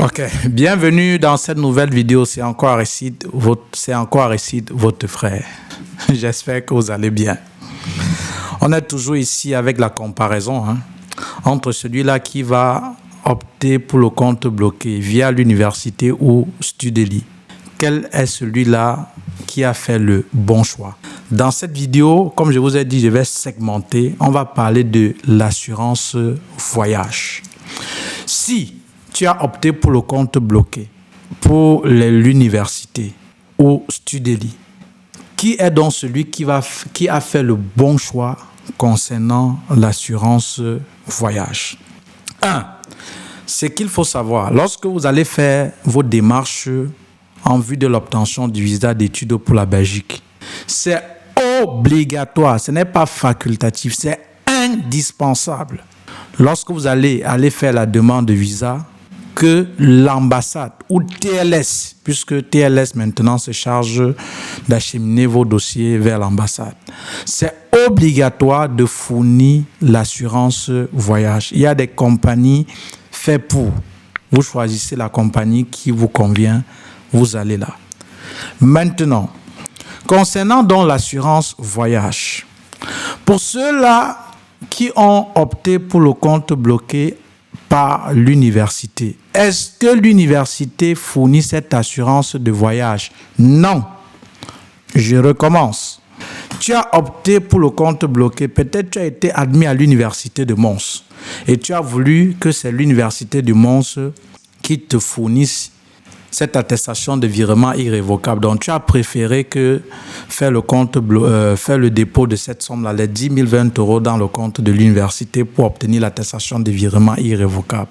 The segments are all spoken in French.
Ok, bienvenue dans cette nouvelle vidéo. C'est encore Aristide, votre frère. J'espère que vous allez bien. On est toujours ici avec la comparaison entre celui-là qui va opter pour le compte bloqué via l'université ou Studeli. Quel est celui-là qui a fait le bon choix? Dans cette vidéo, comme je vous ai dit, je vais segmenter. On va parler de l'assurance voyage. Si tu as opté pour le compte bloqué pour l'université ou Studeli, qui est donc celui qui a fait le bon choix concernant l'assurance voyage? 1. Ce qu'il faut savoir, lorsque vous allez faire vos démarches en vue de l'obtention du visa d'études pour la Belgique, c'est obligatoire, ce n'est pas facultatif, c'est indispensable. Lorsque vous allez faire la demande de visa, que l'ambassade ou TLS, puisque TLS maintenant se charge d'acheminer vos dossiers vers l'ambassade, c'est obligatoire de fournir l'assurance voyage. Il y a des compagnies faites pour. Vous choisissez la compagnie qui vous convient, vous allez là. Maintenant, concernant donc l'assurance voyage, pour ceux-là qui ont opté pour le compte bloqué par l'université, est-ce que l'université fournit cette assurance de voyage? Non. Je recommence. Tu as opté pour le compte bloqué. Peut-être tu as été admis à l'université de Mons et tu as voulu que c'est l'université de Mons qui te fournisse cette attestation de virement irrévocable. Donc, tu as préféré que faire le dépôt de cette somme-là, les 10 000, 20 euros dans le compte de l'université pour obtenir l'attestation de virement irrévocable.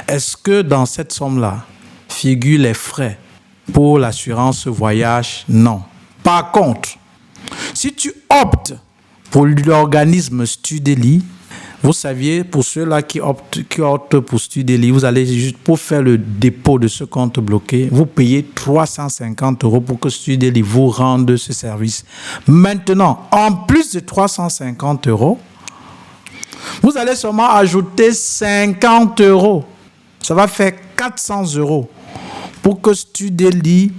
Est-ce que dans cette somme-là figurent les frais pour l'assurance voyage? Non. Par contre, si tu optes pour l'organisme Studeli, vous saviez, pour ceux-là qui optent pour Studeli, vous allez juste pour faire le dépôt de ce compte bloqué, vous payez 350 euros pour que Studeli vous rende ce service. Maintenant, en plus de 350 euros, vous allez seulement ajouter 50 euros. Ça va faire 400 euros pour que Studeli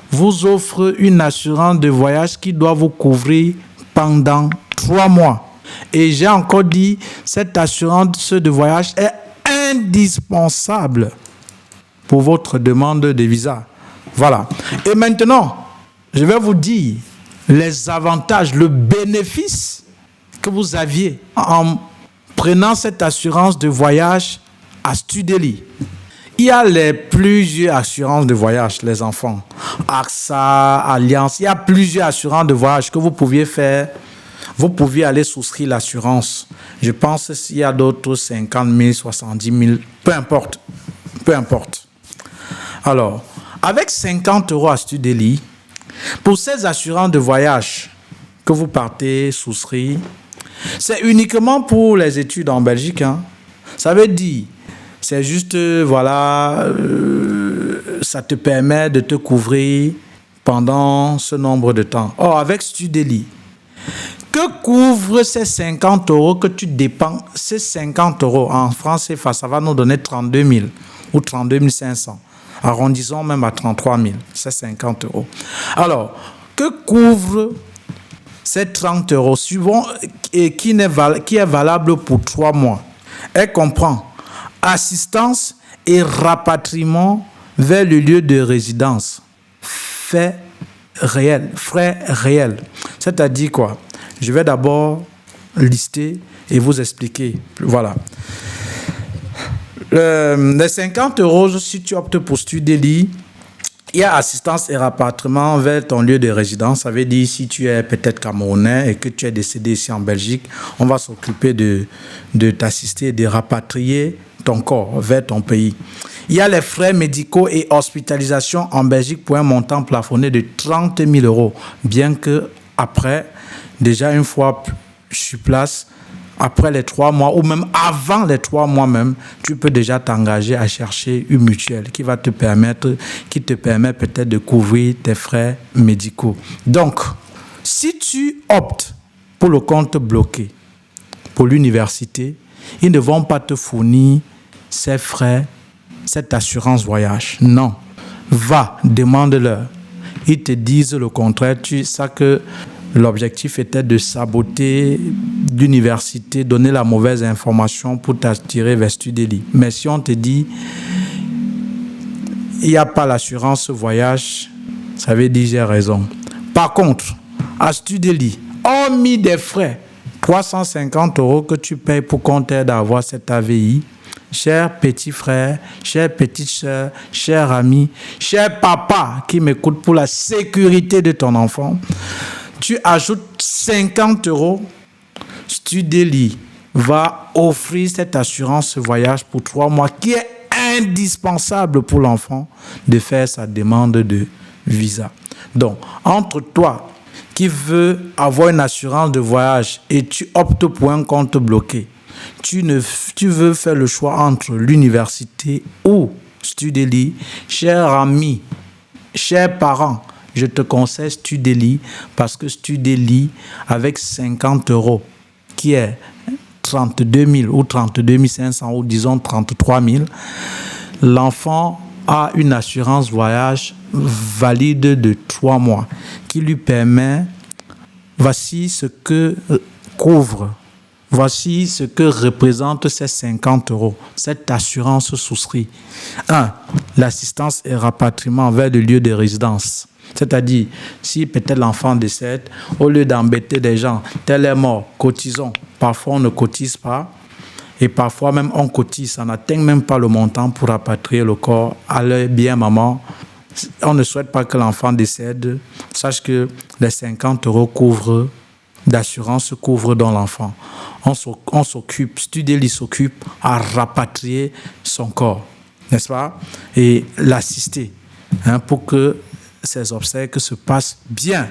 vous offre une assurance de voyage qui doit vous couvrir pendant 3 mois. Et j'ai encore dit, cette assurance de voyage est indispensable pour votre demande de visa. Voilà. Et maintenant, je vais vous dire les avantages, le bénéfice que vous aviez en prenant cette assurance de voyage à Studeli. Il y a plusieurs assurances de voyage, les enfants. AXA, Alliance, il y a plusieurs assurances de voyage que vous pouviez faire. Vous pouviez aller souscrire l'assurance. Je pense qu'il y a d'autres 50 000, 70 000, peu importe. Peu importe. Alors, avec 50 euros à Studeli, pour ces assurances de voyage que vous partez souscrire, c'est uniquement pour les études en Belgique. Ça veut dire, c'est juste, ça te permet de te couvrir pendant ce nombre de temps. Or, avec Studeli, que couvre ces 50 euros que tu dépenses? Ces 50 euros en francs CFA, ça va nous donner 32 000 ou 32 500. Arrondissons même à 33 000, c'est 50 euros. Alors, que couvre ces 30 euros suivant et qui est valable pour 3 mois? Elle comprend assistance et rapatriement vers le lieu de résidence. Frais réels. C'est-à-dire quoi? Je vais d'abord lister et vous expliquer. Voilà. Les 50 euros, si tu optes pour Studeli, il y a assistance et rapatriement vers ton lieu de résidence. Ça veut dire si tu es peut-être camerounais et que tu es décédé ici en Belgique, on va s'occuper de t'assister et de rapatrier ton corps vers ton pays. Il y a les frais médicaux et hospitalisation en Belgique pour un montant plafonné de 30 000 euros. Bien que après, déjà une fois sur place, après les 3 mois ou même avant les 3 mois même, tu peux déjà t'engager à chercher une mutuelle qui te permet peut-être de couvrir tes frais médicaux. Donc, si tu optes pour le compte bloqué pour l'université, ils ne vont pas te fournir ces frais cette assurance voyage. Non. Va, demande-leur. Ils te disent le contraire. Tu sais que l'objectif était de saboter l'université, donner la mauvaise information pour t'attirer vers Studeli. Mais si on te dit il n'y a pas l'assurance voyage, ça veut dire j'ai raison. Par contre, à Studeli, on mis des frais, 350 € que tu payes pour qu'on t'aide à avoir cette AVI. Cher petit frère, chère petite soeur, cher ami, cher papa qui m'écoute, pour la sécurité de ton enfant, tu ajoutes 50 €. Studeli va offrir cette assurance voyage pour 3 mois qui est indispensable pour l'enfant de faire sa demande de visa. Donc, entre toi qui veux avoir une assurance de voyage et tu optes pour un compte bloqué, tu veux faire le choix entre l'université ou Studeli, cher ami, chers parents, je te conseille Studeli parce que Studeli, avec 50 € qui est 32 000 ou 32 500 ou disons 33 000, l'enfant a une assurance voyage valide de 3 mois qui lui permet, voici ce que couvre, voici ce que représente ces 50 €. Cette assurance souscrit 1. L'assistance et rapatriement vers le lieu de résidence. C'est-à-dire, si peut-être l'enfant décède, au lieu d'embêter des gens, tel est mort, cotisons. Parfois, on ne cotise pas. Et parfois, même on cotise, ça n'atteint même pas le montant pour rapatrier le corps. Allez bien, maman. On ne souhaite pas que l'enfant décède. Sache que les 50 € d'assurance couvrent dans l'enfant. On s'occupe, Studeli s'occupe à rapatrier son corps, n'est-ce pas? Et l'assister pour que ces obsèques se passent bien.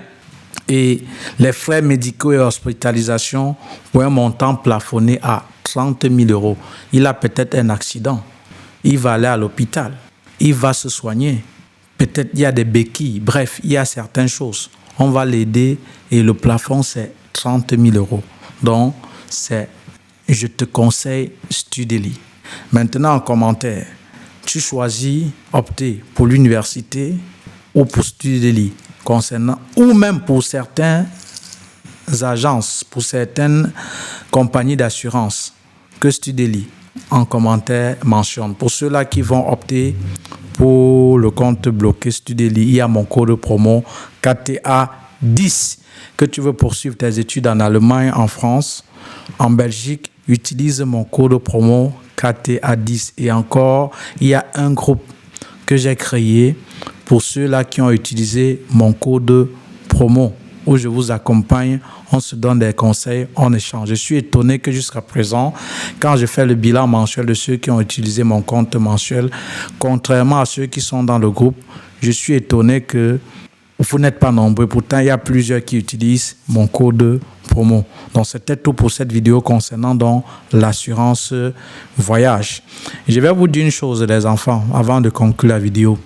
Et les frais médicaux et hospitalisation pour un montant plafonné à 30 000 €. Il a peut-être un accident. Il va aller à l'hôpital. Il va se soigner. Peut-être il y a des béquilles. Bref, il y a certaines choses. On va l'aider et le plafond, c'est 30 000 €. Donc, je te conseille Studeli. Maintenant, en commentaire, tu choisis opter pour l'université ou pour Studeli concernant, ou même pour certaines agences, pour certaines compagnies d'assurance que Studeli en commentaire mentionne. Pour ceux-là qui vont opter pour le compte bloqué Studeli, il y a mon code promo KTA10 que tu veux poursuivre tes études en Allemagne, en France, en Belgique. Utilise mon code promo KTA10. Et encore, il y a un groupe que j'ai créé pour ceux-là qui ont utilisé mon code promo, où je vous accompagne, on se donne des conseils, on échange. Je suis étonné que jusqu'à présent, quand je fais le bilan mensuel de ceux qui ont utilisé mon compte mensuel, contrairement à ceux qui sont dans le groupe, je suis étonné que vous n'êtes pas nombreux. Pourtant, il y a plusieurs qui utilisent mon code promo. Donc, c'était tout pour cette vidéo concernant donc l'assurance voyage. Je vais vous dire une chose, les enfants, avant de conclure la vidéo.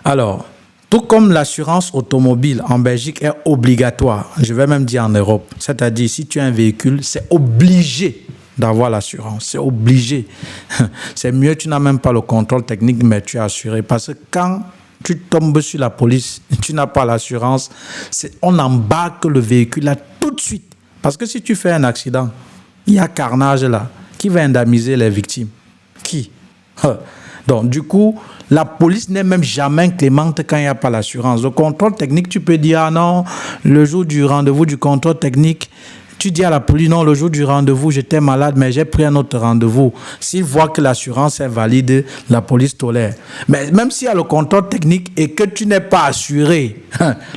Alors, tout comme l'assurance automobile en Belgique est obligatoire, je vais même dire en Europe, c'est-à-dire si tu as un véhicule, c'est obligé d'avoir l'assurance, c'est obligé. C'est mieux, tu n'as même pas le contrôle technique, mais tu es assuré. Parce que quand tu tombes sur la police, tu n'as pas l'assurance, on embarque le véhicule là tout de suite. Parce que si tu fais un accident, il y a carnage là. Qui va indemniser les victimes? Qui? Donc, du coup, la police n'est même jamais clémente quand il n'y a pas l'assurance. Le contrôle technique, tu peux dire, ah non, le jour du rendez-vous du contrôle technique, tu dis à la police, non, le jour du rendez-vous, j'étais malade, mais j'ai pris un autre rendez-vous. S'ils voient que l'assurance est valide, la police tolère. Mais même s'il y a le contrôle technique et que tu n'es pas assuré,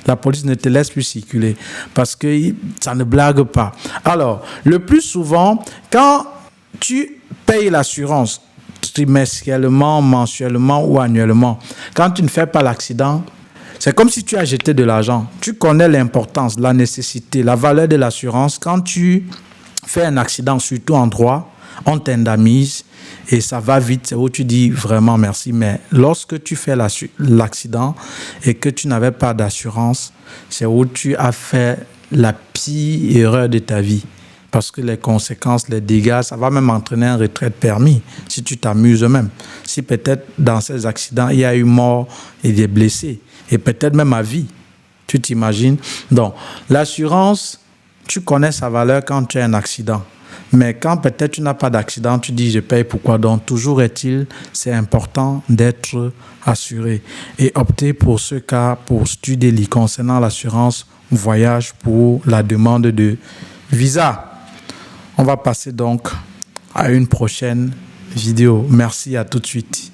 la police ne te laisse plus circuler parce que ça ne blague pas. Alors, le plus souvent, quand tu payes l'assurance, trimestriellement, mensuellement ou annuellement, quand tu ne fais pas l'accident, c'est comme si tu as jeté de l'argent. Tu connais l'importance, la nécessité, la valeur de l'assurance. Quand tu fais un accident, surtout en droit, on t'indemnise et ça va vite. C'est où tu dis vraiment merci. Mais lorsque tu fais l'accident et que tu n'avais pas d'assurance, c'est où tu as fait la pire erreur de ta vie. Parce que les conséquences, les dégâts, ça va même entraîner un retrait de permis, si tu t'amuses même. Si peut-être dans ces accidents, il y a eu mort et des blessés, et peut-être même à vie. Tu t'imagines? Donc, l'assurance, tu connais sa valeur quand tu as un accident. Mais quand peut-être tu n'as pas d'accident, tu dis je paye pourquoi? Donc, toujours est-il, c'est important d'être assuré. Et opter pour ce cas, pour Studeli concernant l'assurance voyage pour la demande de visa. On va passer donc à une prochaine vidéo. Merci, à tout de suite.